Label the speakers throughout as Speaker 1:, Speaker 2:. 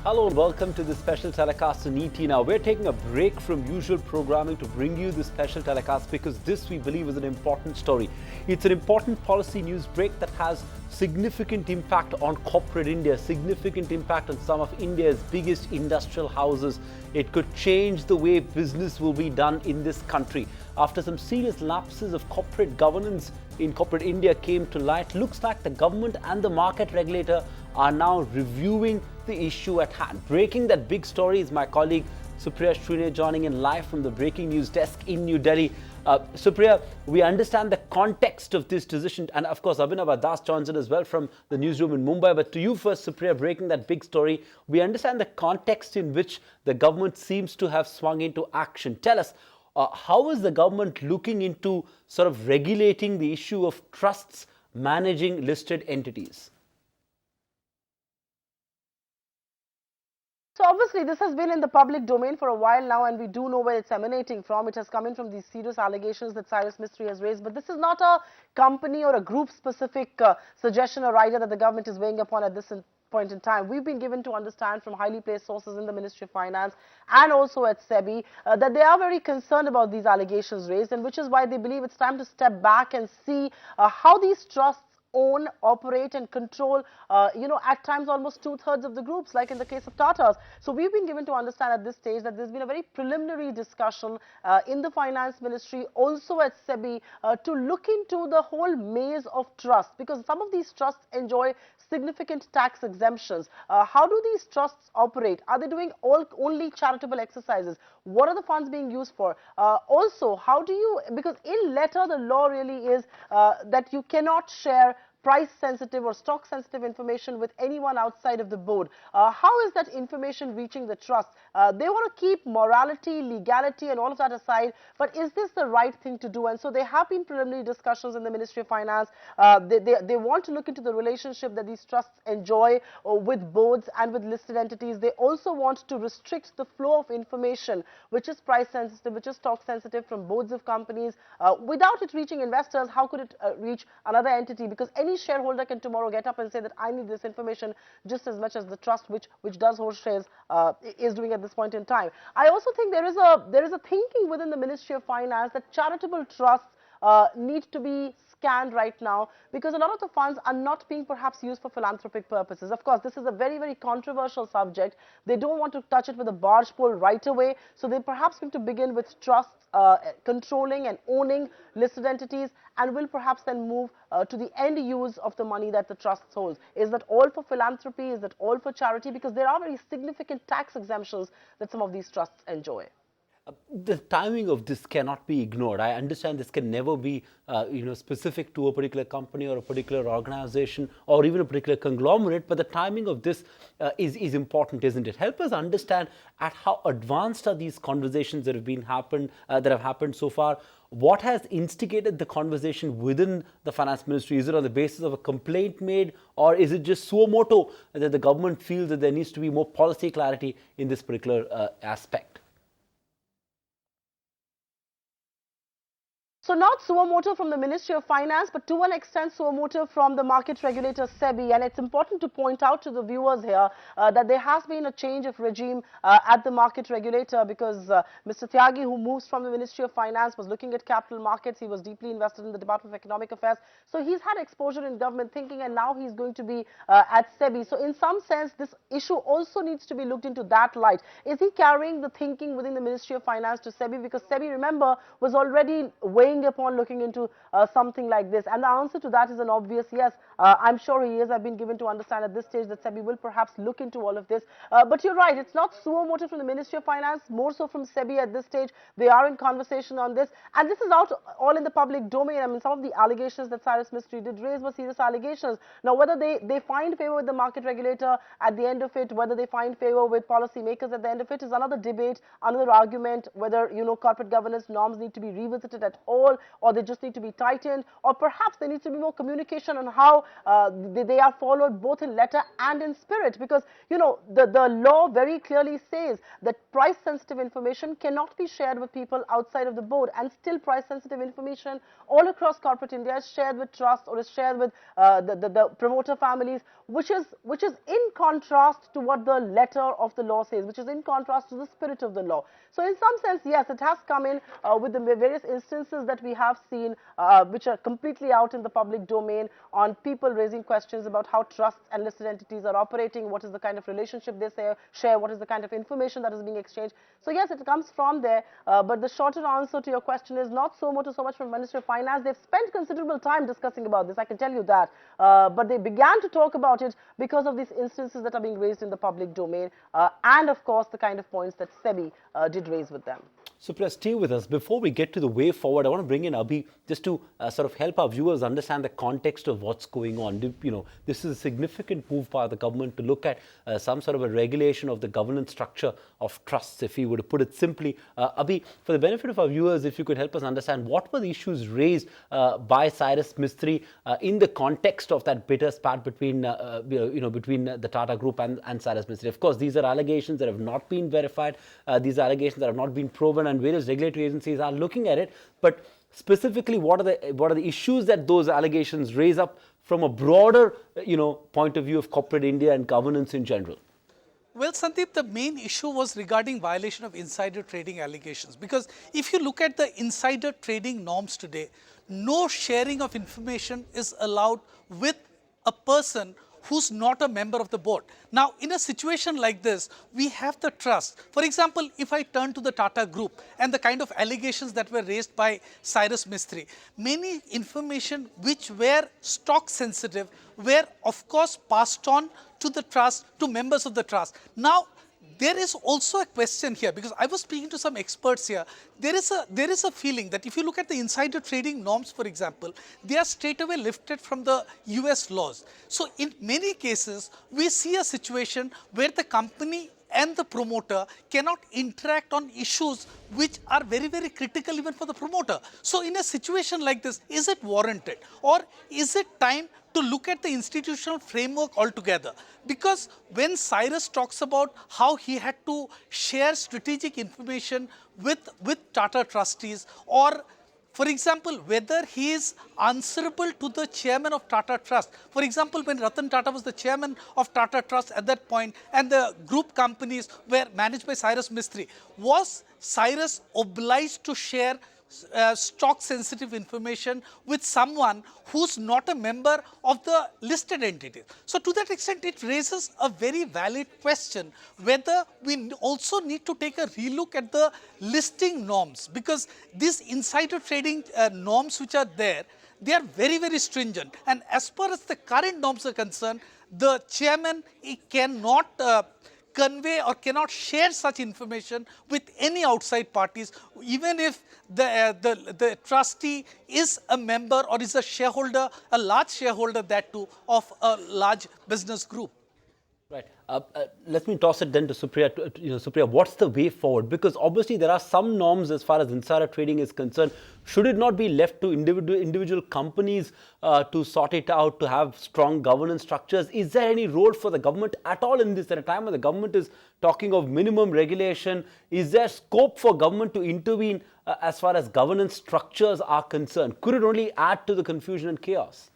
Speaker 1: Hello and welcome to this special telecast on ET. Now, we're taking a break from usual programming to bring you this special telecast because this, we believe, is an important story. It's an important policy news break that has significant impact on corporate India, significant impact on some of India's biggest industrial houses. It could change the way business will be done in this country. After some serious lapses of corporate governance in corporate India came to light, looks like the government and the market regulator are now reviewing the issue at hand. Breaking that big story is my colleague Supriya Srinivasan joining in live from the breaking news desk in New Delhi. Supriya, we understand the context of this decision, and of course Abhinav Das joins in as well from the newsroom in Mumbai. But to you first, Supriya, breaking that big story, we understand the context in which the government seems to have swung into action. Tell us, how is the government looking into sort of regulating the issue of trusts managing listed entities?
Speaker 2: So obviously this has been in the public domain for a while now, and we do know where it's emanating from. It has come in from these serious allegations that Cyrus Mistry has raised. But this is not a company or a group specific suggestion or idea that the government is weighing upon at this point in time. We've been given to understand from highly placed sources in the Ministry of Finance and also at SEBI that they are very concerned about these allegations raised, and which is why they believe it's time to step back and see how these trusts own, operate and control, at times almost 2/3 of the groups, like in the case of Tata's. So we've been given to understand at this stage that there's been a very preliminary discussion in the Finance Ministry, also at SEBI, to look into the whole maze of trusts, because some of these trusts enjoy significant tax exemptions. How do these trusts operate? Are they doing only charitable exercises? What are the funds being used for? Also, how do you, because in letter the law really is that you cannot share price-sensitive or stock-sensitive information with anyone outside of the board. How is that information reaching the trust? They want to keep morality, legality and all of that aside, but is this the right thing to do? And so there have been preliminary discussions in the Ministry of Finance. They want to look into the relationship that these trusts enjoy with boards and with listed entities. They also want to restrict the flow of information which is price-sensitive, which is stock-sensitive from boards of companies. Without it reaching investors, how could it reach another entity? Because any shareholder can tomorrow get up and say that I need this information just as much as the trust which does hold shares is doing at this point in time. I also think there is a thinking within the Ministry of Finance that charitable trusts need to be scanned right now, because a lot of the funds are not being perhaps used for philanthropic purposes. Of course, this is a very, very controversial subject. They don't want to touch it with a barge pole right away, so they're perhaps going to begin with trusts controlling and owning listed entities, and will perhaps then move to the end use of the money that the trust holds. Is that all for philanthropy? Is that all for charity? Because there are very significant tax exemptions that some of these trusts enjoy.
Speaker 1: The timing of this cannot be ignored. I understand this can never be, specific to a particular company or a particular organization or even a particular conglomerate, but the timing of this is important, isn't it? Help us understand at how advanced are these conversations that have happened so far. What has instigated the conversation within the Finance Ministry? Is it on the basis of a complaint made, or is it just suo moto that the government feels that there needs to be more policy clarity in this particular aspect?
Speaker 2: So not suo moto from the Ministry of Finance, but to an extent suo moto from the market regulator SEBI. And it's important to point out to the viewers here that there has been a change of regime at the market regulator, because Mr. Tyagi, who moves from the Ministry of Finance, was looking at capital markets. He was deeply invested in the Department of Economic Affairs. So he's had exposure in government thinking, and now he's going to be at SEBI. So in some sense, this issue also needs to be looked into that light. Is he carrying the thinking within the Ministry of Finance to SEBI? Because SEBI, remember, was already weighing upon looking into something like this, and the answer to that is an obvious yes. I'm sure he is. I've been given to understand at this stage that SEBI will perhaps look into all of this, but you're right, it's not suo moto from the Ministry of Finance, more so from SEBI at this stage. They are in conversation on this, and this is out all in the public domain. I mean, some of the allegations that Cyrus Mistry did raise were serious allegations. Now, whether they find favor with the market regulator at the end of it, whether they find favor with policymakers at the end of it, is another debate, another argument, whether corporate governance norms need to be revisited at all, control, or they just need to be tightened, or perhaps there needs to be more communication on how they are followed both in letter and in spirit, because the law very clearly says that price sensitive information cannot be shared with people outside of the board, and still price sensitive information all across corporate India is shared with trusts or is shared with the promoter families, which is in contrast to what the letter of the law says, which is in contrast to the spirit of the law. So in some sense, yes, it has come in with the various instances that we have seen, which are completely out in the public domain, on people raising questions about how trusts and listed entities are operating, what is the kind of relationship they share, what is the kind of information that is being exchanged. So yes, it comes from there, but the shorter answer to your question is not so much from Ministry of Finance. They've spent considerable time discussing about this, I can tell you that, but they began to talk about it because of these instances that are being raised in the public domain, and of course the kind of points that SEBI did raise with them.
Speaker 1: Supriya, stay with us. Before we get to the way forward, I want to bring in Abhi just to sort of help our viewers understand the context of what's going on. This is a significant move by the government to look at some sort of a regulation of the governance structure of trusts, if we were to put it simply. Abhi, for the benefit of our viewers, if you could help us understand what were the issues raised by Cyrus Mistry in the context of that bitter spat between between the Tata Group and Cyrus Mistry. Of course, these are allegations that have not been verified. These are allegations that have not been proven, and various regulatory agencies are looking at it. But specifically, what are the issues that those allegations raise up from a broader point of view of corporate India and governance in general?
Speaker 3: Well, Sandeep, the main issue was regarding violation of insider trading allegations, because if you look at the insider trading norms today, no sharing of information is allowed with a person who's not a member of the board. Now, in a situation like this, we have the trust. For example, if I turn to the Tata Group and the kind of allegations that were raised by Cyrus Mistry, many information which were stock sensitive were of course passed on to the trust, to members of the trust. Now, there is also a question here, because I was speaking to some experts here. There is a feeling that if you look at the insider trading norms, for example, they are straight away lifted from the US laws. So in many cases, we see a situation where the company and the promoter cannot interact on issues which are very, very critical even for the promoter. So in a situation like this, is it warranted, or is it time to look at the institutional framework altogether? Because when Cyrus talks about how he had to share strategic information with Tata trustees, or for example, whether he is answerable to the chairman of Tata Trust. For example, when Ratan Tata was the chairman of Tata Trust at that point, and the group companies were managed by Cyrus Mistry, was Cyrus obliged to share stock sensitive information with someone who's not a member of the listed entities? So to that extent, it raises a very valid question whether we also need to take a relook at the listing norms, because these insider trading norms which are there, they are very, very stringent, and as far as the current norms are concerned, the chairman cannot convey or cannot share such information with any outside parties, even if the trustee is a member or is a shareholder, a large shareholder that too, of a large business group.
Speaker 1: Right. Let me toss it then to Supriya. Supriya, what's the way forward? Because obviously there are some norms as far as insider trading is concerned. Should it not be left to individual companies to sort it out, to have strong governance structures? Is there any role for the government at all in this? At a time when the government is talking of minimum regulation, is there scope for government to intervene as far as governance structures are concerned? Could it only add to the confusion and chaos?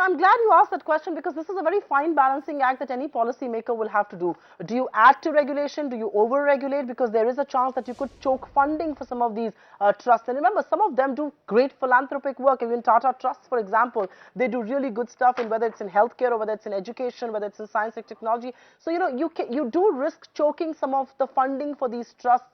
Speaker 2: I'm glad you asked that question, because this is a very fine balancing act that any policymaker will have to do. Do you add to regulation? Do you over-regulate? Because there is a chance that you could choke funding for some of these trusts. And remember, some of them do great philanthropic work. Even Tata Trusts, for example, they do really good stuff in whether it's in healthcare or whether it's in education, whether it's in science and technology. So, you do risk choking some of the funding for these trusts.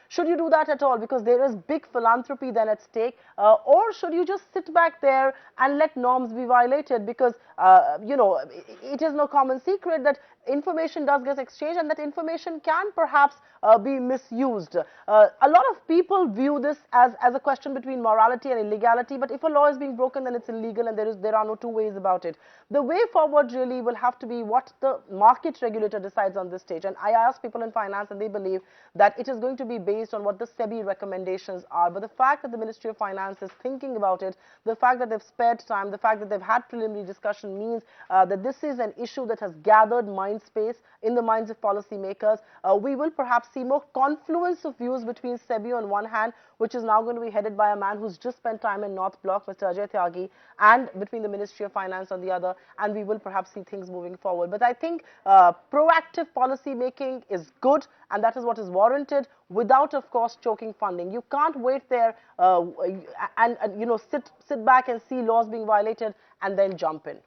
Speaker 2: Should you do that at all? Because there is big philanthropy then at stake. Or should you just sit back there and let norms be violated? Because, it is no common secret that information does get exchanged, and that information can perhaps be misused. A lot of people view this as a question between morality and illegality, but if a law is being broken, then it's illegal, and there are no two ways about it. The way forward really will have to be what the market regulator decides on this stage. And I asked people in finance, and they believe that it is going to be based on what the SEBI recommendations are. But the fact that the Ministry of Finance is thinking about it, the fact that they've spared time, the fact that they've had preliminary discussion means that this is an issue that has gathered mind space in the minds of policymakers. We will perhaps see more confluence of views between SEBI on one hand, which is now going to be headed by a man who's just spent time in North Block, Mr. Ajay Tyagi, and between the Ministry of Finance on the other, and we will perhaps see things moving forward. But I think proactive policy making is good, and that is what is warranted, without, of course, choking funding. You can't wait there and sit back and see laws being violated and then jump in.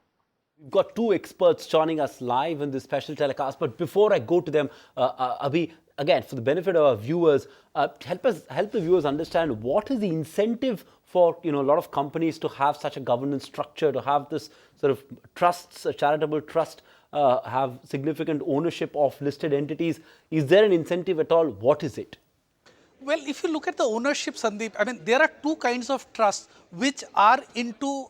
Speaker 1: We've got two experts joining us live in this special telecast, but before I go to them, Abhi, again, for the benefit of our viewers, help the viewers understand what is the incentive for a lot of companies to have such a governance structure, to have this sort of trusts, a charitable trust, have significant ownership of listed entities. Is there an incentive at all? What is it?
Speaker 3: Well, if you look at the ownership, Sandeep, I mean, there are two kinds of trusts which are into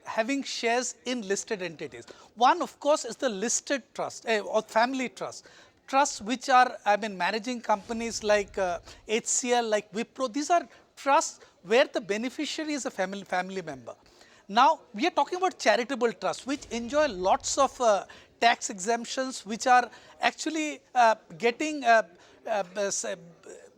Speaker 3: having shares in listed entities. One, of course, is the listed trust or family trust. Trusts which are, managing companies like HCL, like Wipro. These are trusts where the beneficiary is a family member. Now, we are talking about charitable trusts, which enjoy lots of tax exemptions, which are actually getting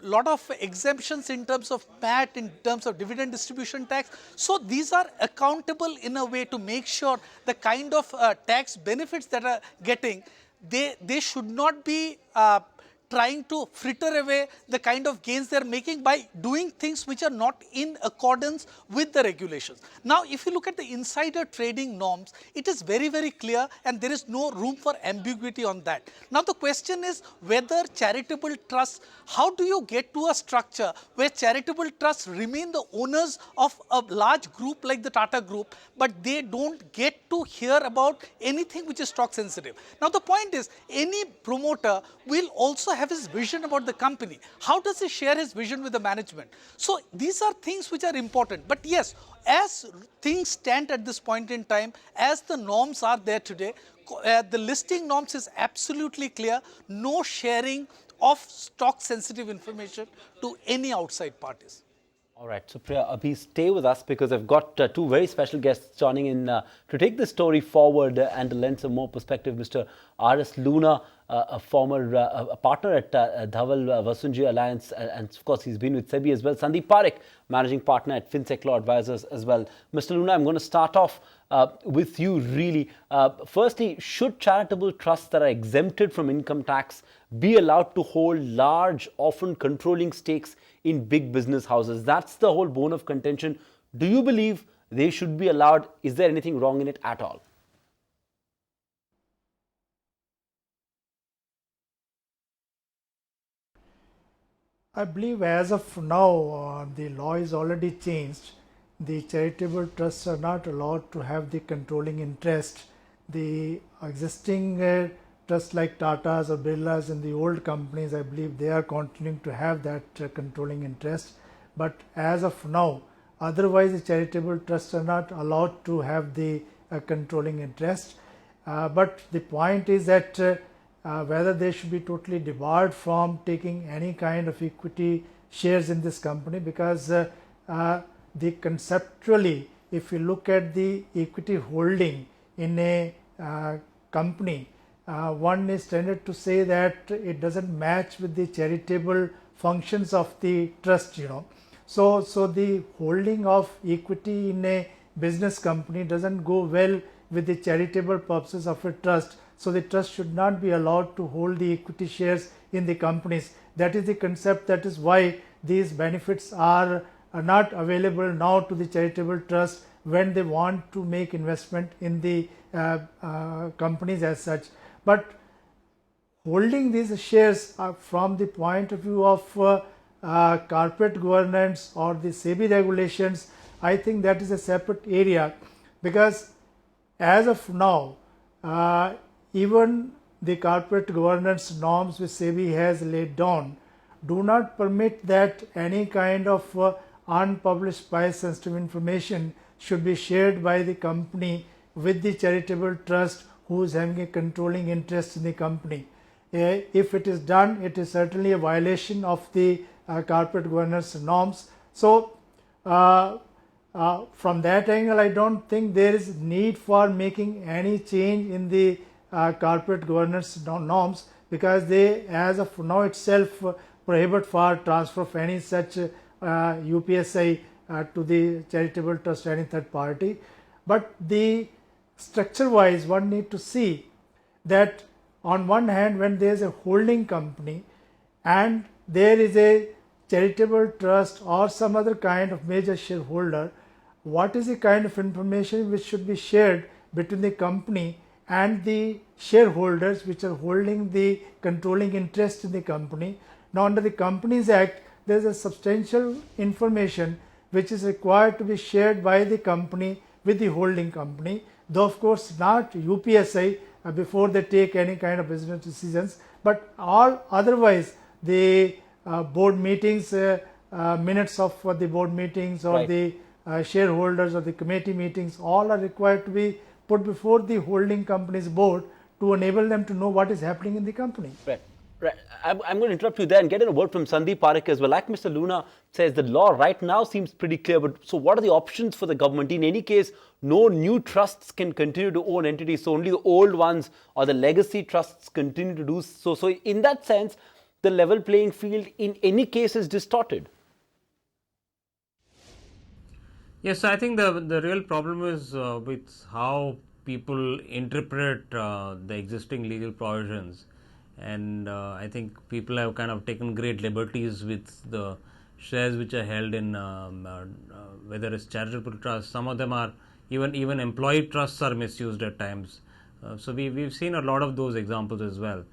Speaker 3: lot of exemptions in terms of PAT, in terms of dividend distribution tax. So these are accountable in a way to make sure the kind of tax benefits that are getting, they should not be trying to fritter away the kind of gains they are making by doing things which are not in accordance with the regulations. Now, if you look at the insider trading norms, it is very, very clear, and there is no room for ambiguity on that. Now, the question is whether charitable trusts, how do you get to a structure where charitable trusts remain the owners of a large group like the Tata Group, but they don't get to hear about anything which is stock sensitive. Now, the point is, any promoter will also have his vision about the company. How does he share his vision with the management? So these are things which are important. But yes, as things stand at this point in time, as the norms are there today, the listing norms is absolutely clear. No sharing of stock sensitive information to any outside parties.
Speaker 1: All right, so Priya, Abhi, stay with us because I've got two very special guests joining in to take this story forward and to lend some more perspective. Mr. R.S. Luna, a former a partner at Dhaval Vasunji Alliance, and of course he's been with SEBI as well. Sandeep Parekh, managing partner at FinSec Law Advisors as well. Mr. Luna, I'm going to start off with you really. Firstly, should charitable trusts that are exempted from income tax be allowed to hold large, often controlling stakes in big business houses? That's the whole bone of contention. Do you believe they should be allowed? Is there anything wrong in it at all?
Speaker 4: I believe as of now, the law is already changed. The charitable trusts are not allowed to have the controlling interest. The existing trusts like Tatas or Birlas in the old companies, I believe they are continuing to have that controlling interest. But as of now, otherwise the charitable trusts are not allowed to have the controlling interest. But the point is that whether they should be totally debarred from taking any kind of equity shares in this company, because the conceptually, if you look at the equity holding in a company, one is tended to say that it doesn't match with the charitable functions of the trust, So the holding of equity in a business company doesn't go well with the charitable purposes of a trust. So the trust should not be allowed to hold the equity shares in the companies. That is the concept. That is why these benefits are not available now to the charitable trust when they want to make investment in the companies as such. But holding these shares from the point of view of corporate governance or the SEBI regulations, I think that is a separate area, because as of now, even the corporate governance norms which SEBI has laid down do not permit that any kind of unpublished price sensitive information should be shared by the company with the charitable trust who is having a controlling interest in the company. If it is done, it is certainly a violation of the corporate governance norms. So, from that angle, I don't think there is need for making any change in the corporate governance norms, because they as of now itself prohibit for transfer of any such UPSI to the charitable trust or any third party. But the structure wise, one need to see that on one hand, when there is a holding company and there is a charitable trust or some other kind of major shareholder, what is the kind of information which should be shared between the company and the shareholders which are holding the controlling interest in the company. Now, under the Companies Act, there is a substantial information which is required to be shared by the company with the holding company, though of course not UPSI before they take any kind of business decisions, but all otherwise the board meetings, minutes of the board meetings or the shareholders or the committee meetings, all are required to be put before the holding company's board to enable them to know what is happening in the company.
Speaker 1: Right. Right. I'm going to interrupt you there and get in a word from Sandeep Parekh as well. Like Mr. Luna says, the law right now seems pretty clear, but so what are the options for the government? In any case, no new trusts can continue to own entities, so only the old ones or the legacy trusts continue to do so. So in that sense, the level playing field in any case is distorted.
Speaker 5: Yes, I think the real problem is with how people interpret the existing legal provisions, and I think people have kind of taken great liberties with the shares which are held in whether it's charitable trusts. Some of them are even employee trusts are misused at times. So we've seen a lot of those examples as well.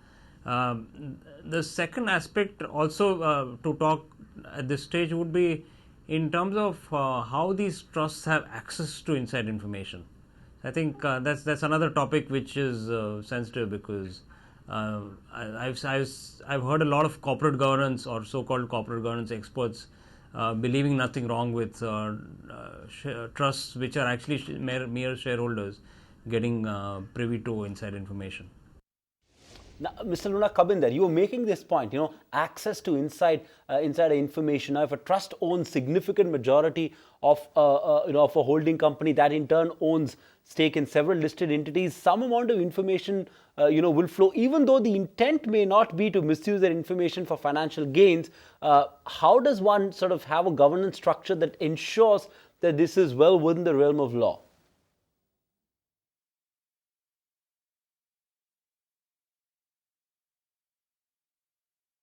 Speaker 5: The second aspect also to talk at this stage would be in terms of how these trusts have access to inside information. I think that's another topic which is sensitive, because I've heard a lot of corporate governance or so-called corporate governance experts believing nothing wrong with trusts which are actually mere shareholders getting privy to inside information.
Speaker 1: Now, Mr. Luna Kabinder, you were making this point, access to insider information. Now, if a trust owns significant majority of of a holding company that in turn owns stake in several listed entities, some amount of information will flow, even though the intent may not be to misuse that information for financial gains. How does one sort of have a governance structure that ensures that this is well within the realm of law?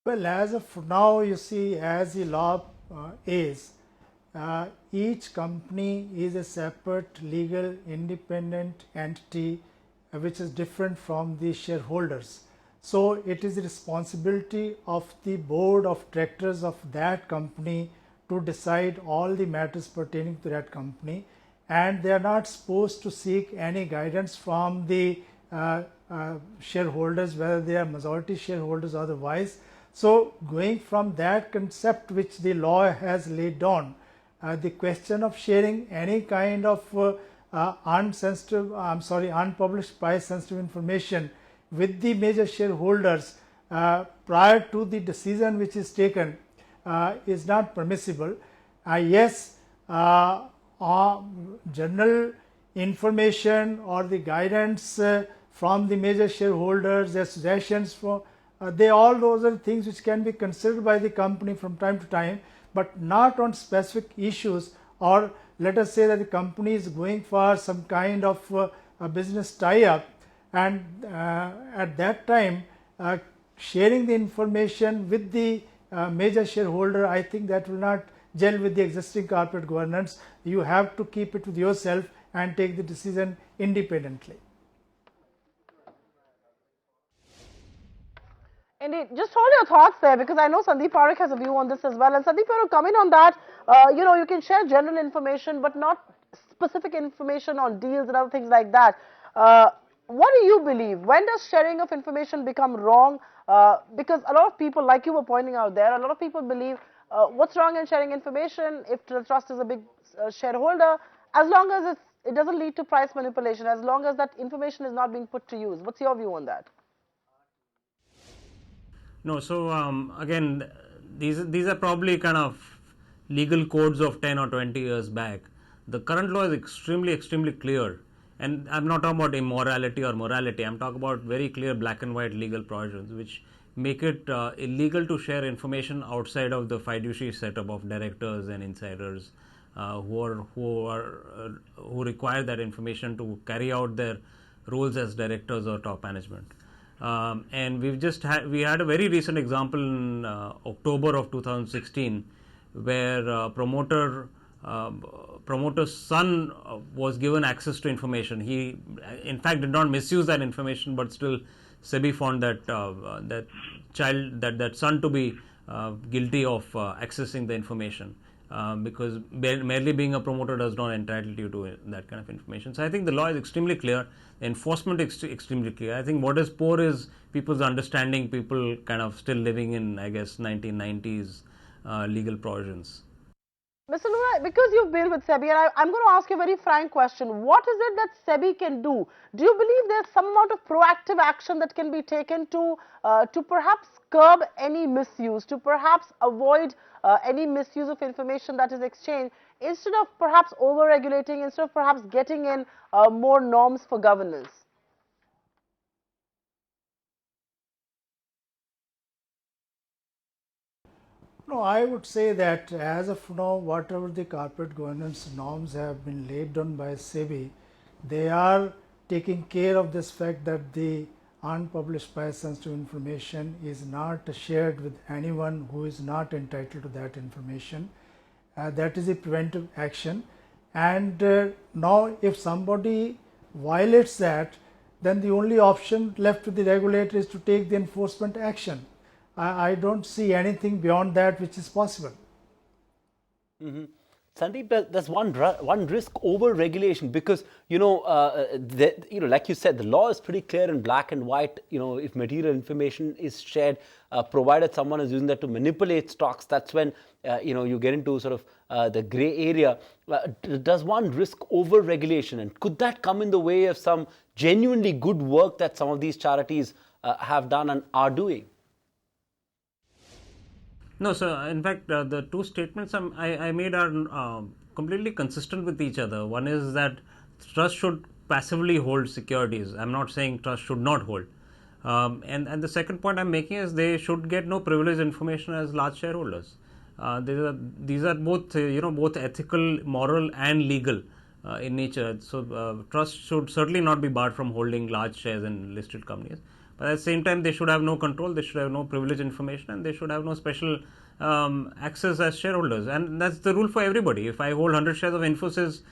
Speaker 4: Well, as of now, you see, as the law is, each company is a separate legal independent entity which is different from the shareholders. So it is the responsibility of the board of directors of that company to decide all the matters pertaining to that company, and they are not supposed to seek any guidance from the shareholders, whether they are majority shareholders or otherwise. So going from that concept which the law has laid down, the question of sharing any kind of unpublished price sensitive information with the major shareholders prior to the decision which is taken is not permissible. Yes, general information or the guidance from the major shareholders, their suggestions for all those are things which can be considered by the company from time to time, but not on specific issues. Or let us say that the company is going for some kind of a business tie-up, and at that time sharing the information with the major shareholder, I think that will not gel with the existing corporate governance. You have to keep it with yourself and take the decision independently.
Speaker 2: Indeed. Just hold your thoughts there, because I know Sandeep Parekh has a view on this as well. And Sandeep, come in on that. You can share general information, but not specific information on deals and other things like that. What do you believe? When does sharing of information become wrong? Because a lot of people, like you were pointing out there, a lot of people believe what's wrong in sharing information if the trust is a big shareholder, as long as it doesn't lead to price manipulation, as long as that information is not being put to use. What's your view on that?
Speaker 5: No, so again, these are probably kind of legal codes of 10 or 20 years back. The current law is extremely clear, and I'm not talking about immorality or morality. I'm talking about very clear black and white legal provisions which make it illegal to share information outside of the fiduciary setup of directors and insiders who require that information to carry out their roles as directors or top management. And we had a very recent example in October of 2016 where promoter's son was given access to information. He in fact did not misuse that information, but still SEBI found that that son to be guilty of accessing the information. Because merely being a promoter does not entitle you to that kind of information. So I think the law is extremely clear, the enforcement is extremely clear. I think what is poor is people's understanding, people kind of still living in, I guess, 1990s legal provisions.
Speaker 2: Mr. Luna, because you've been with SEBI, and I'm going to ask you a very frank question. What is it that SEBI can do? Do you believe there's some amount of proactive action that can be taken to perhaps curb any misuse, to perhaps avoid any misuse of information that is exchanged, instead of perhaps over-regulating, instead of perhaps getting in more norms for governance?
Speaker 4: No, I would say that as of now, whatever the corporate governance norms have been laid down by SEBI, they are taking care of this fact that the unpublished price sensitive information is not shared with anyone who is not entitled to that information. That is a preventive action. And now if somebody violates that, then the only option left to the regulator is to take the enforcement action. I don't see anything beyond that which is possible.
Speaker 1: Sandeep, there's one risk over regulation because like you said, the law is pretty clear in black and white. If material information is shared, provided someone is using that to manipulate stocks, that's when you get into sort of the gray area. Does one risk over regulation, and could that come in the way of some genuinely good work that some of these charities have done and are doing?
Speaker 5: No, so in fact, the two statements I made are completely consistent with each other. One is that trust should passively hold securities. I'm not saying trust should not hold. And the second point I'm making is they should get no privileged information as large shareholders. These are both both ethical, moral, and legal in nature. So trust should certainly not be barred from holding large shares in listed companies. But at the same time, they should have no control, they should have no privileged information, and they should have no special access as shareholders. And that's the rule for everybody. If I hold 100 shares of Infosys,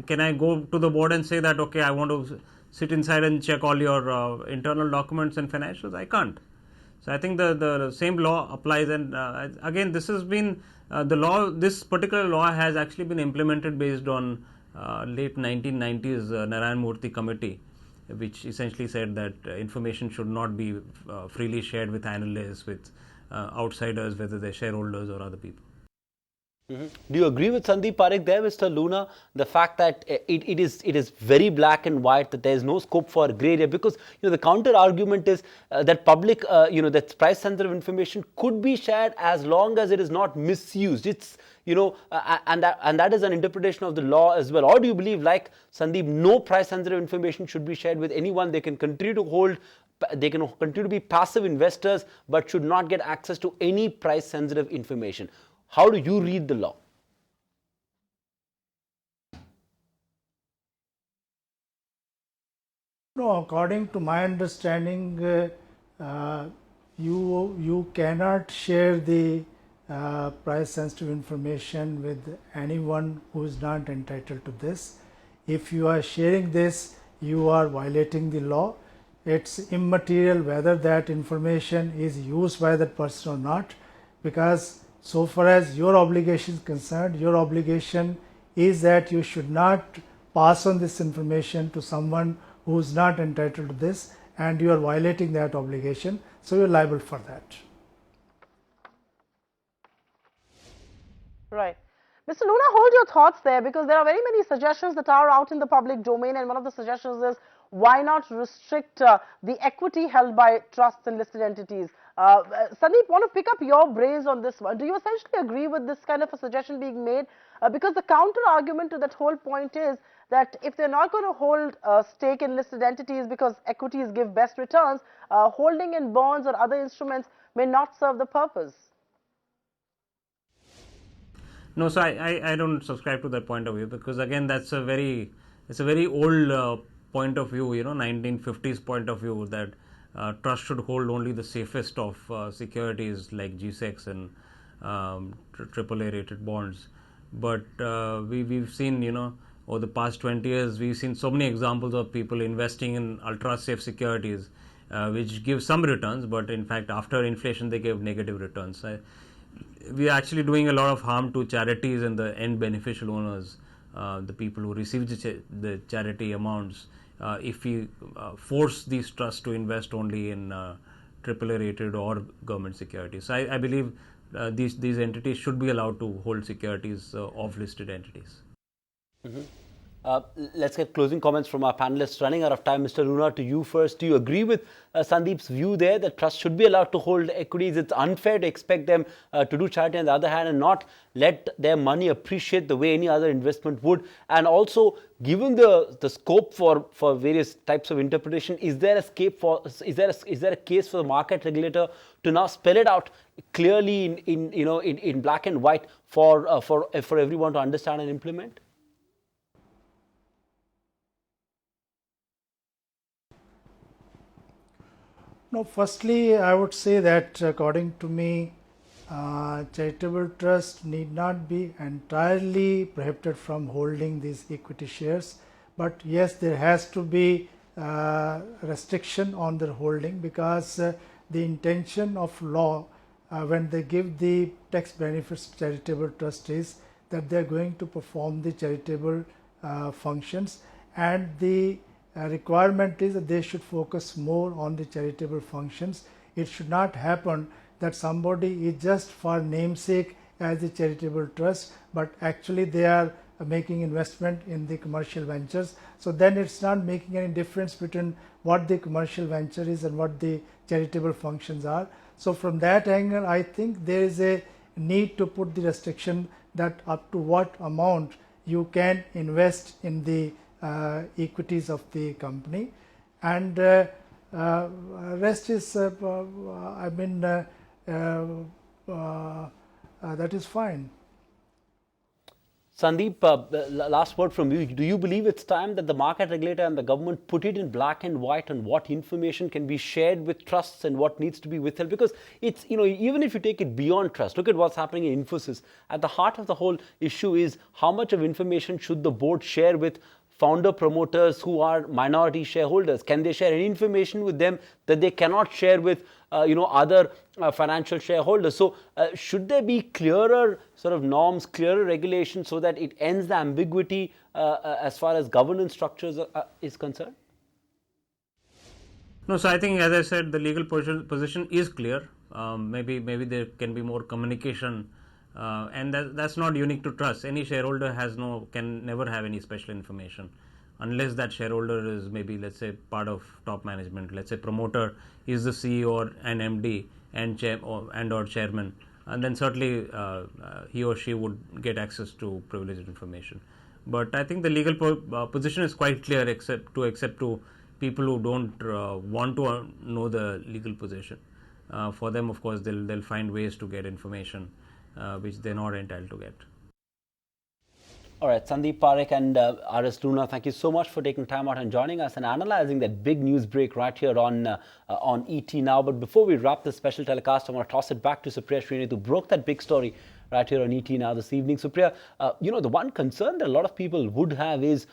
Speaker 5: can I go to the board and say that, okay, I want to sit inside and check all your internal documents and financials? I can't. So I think the same law applies. And again, this has been this particular law has actually been implemented based on late 1990s Narayan Murthy committee, which essentially said that information should not be freely shared with analysts, with outsiders, whether they're shareholders or other people.
Speaker 1: Do you agree with Sandeep Parekh there, Mr. Luna? The fact that it is very black and white, that there is no scope for grey area, because the counter argument is that public, that price sensitive information could be shared as long as it is not misused. It's and that is an interpretation of the law as well. Or do you believe, like Sandeep, no price sensitive information should be shared with anyone? They can continue to hold. They can continue to be passive investors, but should not get access to any price sensitive information. How do you read the law?
Speaker 4: No, according to my understanding, you cannot share the price sensitive information with anyone who is not entitled to this. If you are sharing this, you are violating the law. It's immaterial whether that information is used by that person or not, because so far as your obligation is concerned, your obligation is that you should not pass on this information to someone who is not entitled to this, and you are violating that obligation, so you are liable for that.
Speaker 2: Right. Mr. Luna, hold your thoughts there, because there are very many suggestions that are out in the public domain, and one of the suggestions is why not restrict the equity held by trusts and listed entities. Sandeep, want to pick up your brains on this one. Do you essentially agree with this kind of a suggestion being made? Because the counter argument to that whole point is that if they're not going to hold stake in listed entities because equities give best returns, holding in bonds or other instruments may not serve the purpose.
Speaker 5: No, so I don't subscribe to that point of view, because again it's a very old point of view, 1950s point of view, that trust should hold only the safest of securities like G-Secs and AAA rated bonds. But we've seen, over the past 20 years, we've seen so many examples of people investing in ultra safe securities which give some returns, but in fact after inflation they give negative returns. We are actually doing a lot of harm to charities and the end beneficial owners, the people who receive the charity amounts, if we force these trusts to invest only in AAA rated or government securities. So I believe these entities should be allowed to hold securities of listed entities.
Speaker 1: Let's get closing comments from our panelists. Running out of time, Mr. Luna, to you first. Do you agree with Sandeep's view there that trusts should be allowed to hold equities? It's unfair to expect them to do charity on the other hand and not let their money appreciate the way any other investment would. And also, given the scope for various types of interpretation, is there a case for the market regulator to now spell it out clearly in black and white for everyone to understand and implement?
Speaker 4: No, firstly, I would say that according to me, charitable trust need not be entirely prohibited from holding these equity shares, but yes, there has to be restriction on their holding, because the intention of law when they give the tax benefits to charitable trust is that they are going to perform the charitable functions, and the requirement is that they should focus more on the charitable functions. It should not happen that somebody is just for namesake as a charitable trust, but actually they are making investment in the commercial ventures. So then it's not making any difference between what the commercial venture is and what the charitable functions are. So from that angle, I think there is a need to put the restriction that up to what amount you can invest in the equities of the company, and rest is that is fine.
Speaker 1: Sandeep, last word from you. Do you believe it's time that the market regulator and the government put it in black and white on what information can be shared with trusts and what needs to be withheld? Because it's, even if you take it beyond trust, look at what's happening in Infosys. At the heart of the whole issue is how much of information should the board share with founder promoters who are minority shareholders? Can they share any information with them that they cannot share with other financial shareholders? So should there be clearer sort of norms, clearer regulations, so that it ends the ambiguity as far as governance structures is concerned?
Speaker 5: No, so I think, as I said, the legal position is clear. Maybe there can be more communication. And that's not unique to trust. Any shareholder can never have any special information unless that shareholder is maybe, let's say, part of top management. Let's say promoter is the CEO or an MD and or chairman, and then certainly he or she would get access to privileged information. But I think the legal position is quite clear, except to people who don't want to know the legal position. For them, of course, they'll find ways to get information which they're not entitled to get.
Speaker 1: All right, Sandeep Parekh and R.S. Luna, thank you so much for taking time out and joining us and analyzing that big news break right here on ET Now. But before we wrap this special telecast, I want to toss it back to Supriya Srinath, who broke that big story right here on ET Now this evening. Supriya, the one concern that a lot of people would have is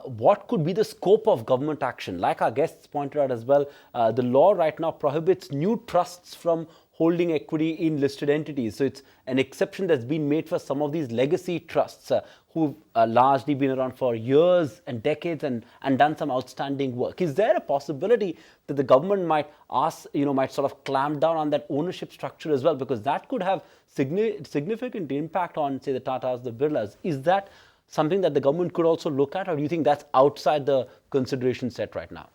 Speaker 1: what could be the scope of government action? Like our guests pointed out as well, the law right now prohibits new trusts from holding equity in listed entities. So it's an exception that's been made for some of these legacy trusts who've largely been around for years and decades and done some outstanding work. Is there a possibility that the government might might sort of clamp down on that ownership structure as well? Because that could have significant impact on, say, the Tatas, the Birlas. Is that something that the government could also look at, or do you think that's outside the consideration set right now?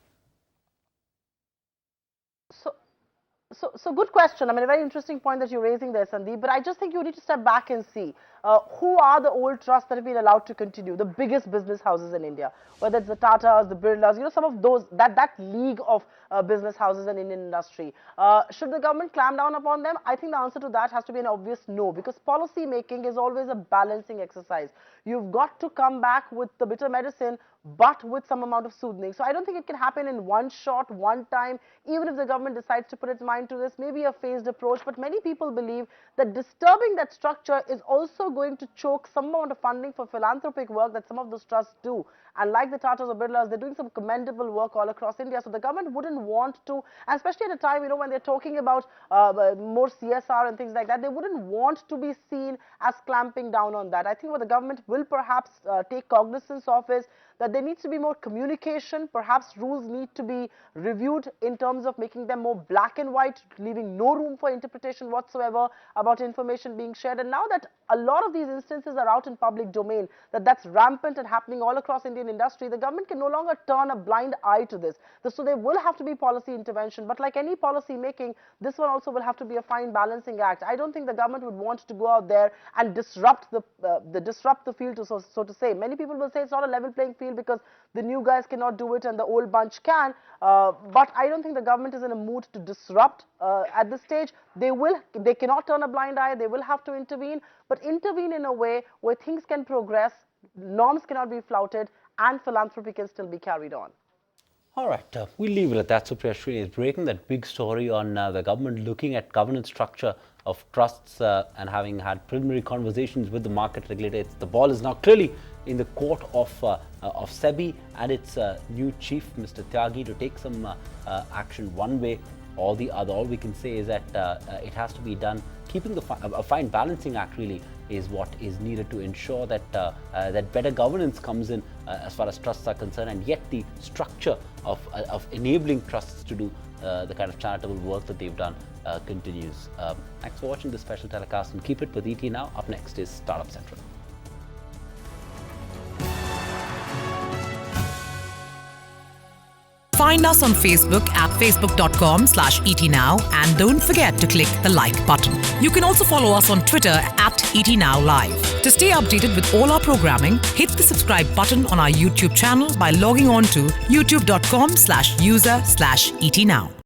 Speaker 2: So good question. I mean, a very interesting point that you're raising there, Sandeep. But I just think you need to step back and see who are the old trusts that have been allowed to continue, the biggest business houses in India, whether it's the Tatas, the Birlas, some of those, that league of business houses in Indian industry. Should the government clamp down upon them? I think the answer to that has to be an obvious no, because policy making is always a balancing exercise. You've got to come back with the bitter medicine, but with some amount of soothing. So I don't think it can happen in one shot, one time, even if the government decides to put its mind to this, maybe a phased approach. But many people believe that disturbing that structure is also going to choke some amount of funding for philanthropic work that some of those trusts do. And like the Tatas or Birlas, they're doing some commendable work all across India. So the government wouldn't want to, and especially at a time, when they're talking about more CSR and things like that, they wouldn't want to be seen as clamping down on that. I think what the government will perhaps take cognizance of is that there needs to be more communication. Perhaps rules need to be reviewed in terms of making them more black and white, leaving no room for interpretation whatsoever about information being shared. And now that a lot of these instances are out in public domain, that's rampant and happening all across Indian industry, the government can no longer turn a blind eye to this. So there will have to be policy intervention. But like any policy making, this one also will have to be a fine balancing act. I don't think the government would want to go out there and disrupt the field, so to say. Many people will say it's not a level playing field because the new guys cannot do it and the old bunch can. But I don't think the government is in a mood to disrupt at this stage. They cannot turn a blind eye. They will have to intervene, but intervene in a way where things can progress, norms cannot be flouted, and philanthropy can still be carried on.
Speaker 1: All right, we'll leave it at that. Supriya Srini is breaking that big story on the government looking at governance structure of trusts and having had preliminary conversations with the market regulator. The ball is now clearly in the court of SEBI and its new chief, Mr. Tyagi, to take some action one way or the other. All we can say is that it has to be done. Keeping a fine balancing act really is what is needed to ensure that that better governance comes in as far as trusts are concerned, and yet the structure of enabling trusts to do the kind of charitable work that they've done continues. Thanks for watching this special telecast, and keep it with ET Now. Up next is Startup Central.
Speaker 6: Find us on Facebook at facebook.com/ETNow and don't forget to click the like button. You can also follow us on Twitter at ETNowLive. To stay updated with all our programming, hit the subscribe button on our YouTube channel by logging on to youtube.com/user/ETNow.